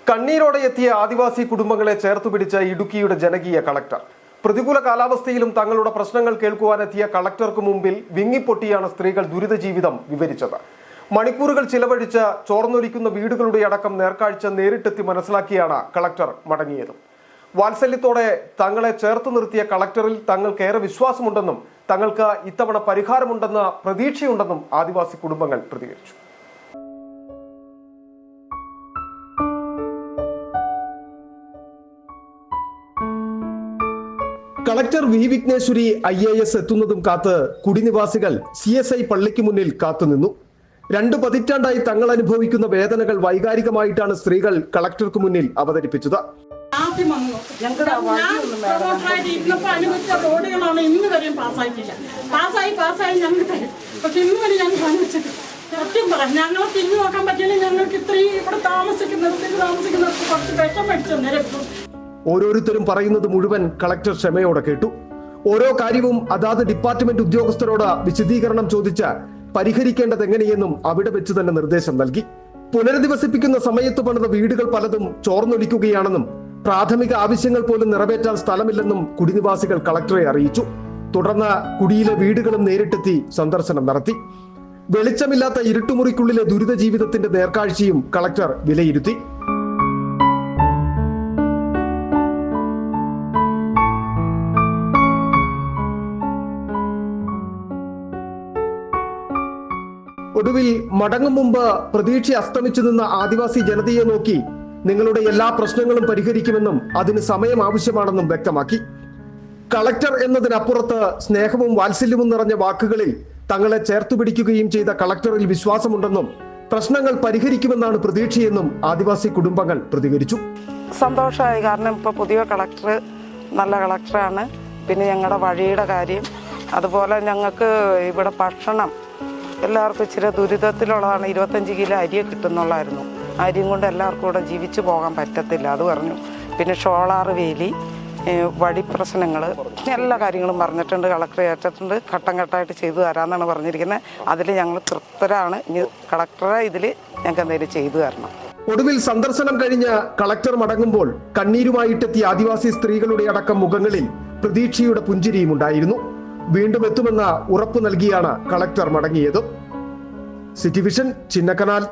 കണ്ണീരോടെ എത്തിയ ആദിവാസി കുടുംബങ്ങളെ ചേർത്തുപിടിച്ച ഇടുക്കിയുടെ ജനകീയ കളക്ടർ. പ്രതികൂല കാലാവസ്ഥയിലും തങ്ങളുടെ പ്രശ്നങ്ങൾ കേൾക്കുവാനെത്തിയ കളക്ടർക്ക് മുമ്പിൽ വിങ്ങിപ്പൊട്ടിയാണ് സ്ത്രീകൾ ദുരിത ജീവിതം വിവരിച്ചത്. മണിക്കൂറുകൾ ചിലവഴിച്ച് ചോർന്നൊലിക്കുന്ന വീടുകളുടെ അടക്കം നേർക്കാഴ്ച നേരിട്ടെത്തി മനസ്സിലാക്കിയാണ് കളക്ടർ മടങ്ങിയത്. വാത്സല്യത്തോടെ തങ്ങളെ ചേർത്ത് നിർത്തിയ കളക്ടറിൽ തങ്ങൾക്കേറെ വിശ്വാസമുണ്ടെന്നും തങ്ങൾക്ക് ഇത്തവണ പരിഹാരമുണ്ടെന്ന പ്രതീക്ഷയുണ്ടെന്നും ആദിവാസി കുടുംബങ്ങൾ പ്രതികരിച്ചു. കളക്ടർ വി വിഘ്നേശ്വരി IAS എത്തുന്നതും കാത്ത് കുടിനിവാസികൾ CSI പള്ളിക്ക് മുന്നിൽ കാത്തുനിന്നു. 2 പതിറ്റാണ്ടായി തങ്ങൾ അനുഭവിക്കുന്ന വേദനകൾ വൈകാരികമായിട്ടാണ് സ്ത്രീകൾ കളക്ടർക്ക് മുന്നിൽ അവതരിപ്പിച്ചത്. റോഡുകളാണ് ഇന്ന് വരെയും പാസ്സായിട്ടില്ല. പാസ്സായി ഞങ്ങൾക്ക് തരും. പക്ഷെ ഇന്ന് വരെ ഞങ്ങൾ കാണിച്ചത് സത്യം പറയാം, ഞങ്ങളെ തിരിഞ്ഞു നോക്കാൻ പറ്റില്ല. ഞങ്ങൾക്ക് ഇത്രയും ഇവിടെ താമസിക്കുന്നിടത്ത് കുറച്ച് വിഷം മേടിച്ചു നേരം. ഓരോരുത്തരും പറയുന്നത് മുഴുവൻ കളക്ടർ ക്ഷമയോടെ കേട്ടു. ഓരോ കാര്യവും അതാത് ഡിപ്പാർട്ട്മെന്റ് ഉദ്യോഗസ്ഥരോട് വിശദീകരണം ചോദിച്ച് പരിഹരിക്കേണ്ടത് എങ്ങനെയെന്നും അവിടെ വെച്ച് തന്നെ നിർദ്ദേശം നൽകി. പുനരധിവസിപ്പിക്കുന്ന സമയത്ത് പണിത വീടുകൾ പലതും ചോർന്നൊലിക്കുകയാണെന്നും പ്രാഥമിക ആവശ്യങ്ങൾ പോലും നിറവേറ്റാൻ സ്ഥലമില്ലെന്നും കുടിനിവാസികൾ കളക്ടറെ അറിയിച്ചു. തുടർന്ന് കുടിയിലെ വീടുകളും നേരിട്ടെത്തി സന്ദർശനം നടത്തി. വെളിച്ചമില്ലാത്ത ഇരുട്ടുമുറിക്കുള്ളിലെ ദുരിത ജീവിതത്തിന്റെ നേർക്കാഴ്ചയും കളക്ടർ വിലയിരുത്തി. ഒടുവിൽ മടങ്ങും മുമ്പ് പ്രതീക്ഷ അസ്തമിച്ചു നിന്ന ആദിവാസി ജനതയെ നോക്കി നിങ്ങളുടെ എല്ലാ പ്രശ്നങ്ങളും പരിഹരിക്കുമെന്നും അതിന് സമയം ആവശ്യമാണെന്നും വ്യക്തമാക്കി. കളക്ടർ എന്നതിനപ്പുറത്ത് സ്നേഹവും വാത്സല്യവും നിറഞ്ഞ വാക്കുകളിൽ തങ്ങളെ ചേർത്തുപിടിക്കുകയും ചെയ്ത കളക്ടറിൽ വിശ്വാസമുണ്ടെന്നും പ്രശ്നങ്ങൾ പരിഹരിക്കുമെന്നാണ് പ്രതീക്ഷയെന്നും ആദിവാസി കുടുംബങ്ങൾ പ്രതികരിച്ചു. സന്തോഷമായി, കാരണം ഇപ്പോൾ പുതിയ കളക്ടർ നല്ല കളക്ടറാണ്. പിന്നെ ഞങ്ങളുടെ വഴിയുടെ കാര്യം, അതുപോലെ ഞങ്ങൾക്ക് ഇവിടെ ഭക്ഷണം എല്ലാവർക്കും ഇച്ചിരി ദുരിതത്തിലുള്ളതാണ്. 25 കിലോ അരി കിട്ടുന്നുള്ളായിരുന്നു. അരിയും കൊണ്ട് എല്ലാവർക്കും കൂടെ ജീവിച്ചു പോകാൻ പറ്റത്തില്ല, അത് പറഞ്ഞു. പിന്നെ ഷോളാർ വേലി, വഴി പ്രശ്നങ്ങൾ, എല്ലാ കാര്യങ്ങളും പറഞ്ഞിട്ടുണ്ട്. കളക്ടർ ഏറ്റിട്ടുണ്ട്, ഘട്ടം ഘട്ടമായിട്ട് ചെയ്തു തരാമെന്നാണ് പറഞ്ഞിരിക്കുന്നത്. അതിൽ ഞങ്ങൾ തൃപ്തരാണ്. ഇനി കളക്ടറെ ഇതിൽ ഞങ്ങൾക്ക് എന്തെങ്കിലും ചെയ്തു തരണം. ഒടുവിൽ സന്ദർശനം കഴിഞ്ഞ് കളക്ടർ മടങ്ങുമ്പോൾ കണ്ണീരുമായിട്ടെത്തിയ ആദിവാസി സ്ത്രീകളുടെ അടക്കം മുഖങ്ങളിൽ പ്രതീക്ഷയുടെ പുഞ്ചിരിയും ഉണ്ടായിരുന്നു. വീണ്ടും എത്തുമെന്ന ഉറപ്പ് നൽകിയാണ് കളക്ടർ മടങ്ങിയത്. City vision, Chinnakanal.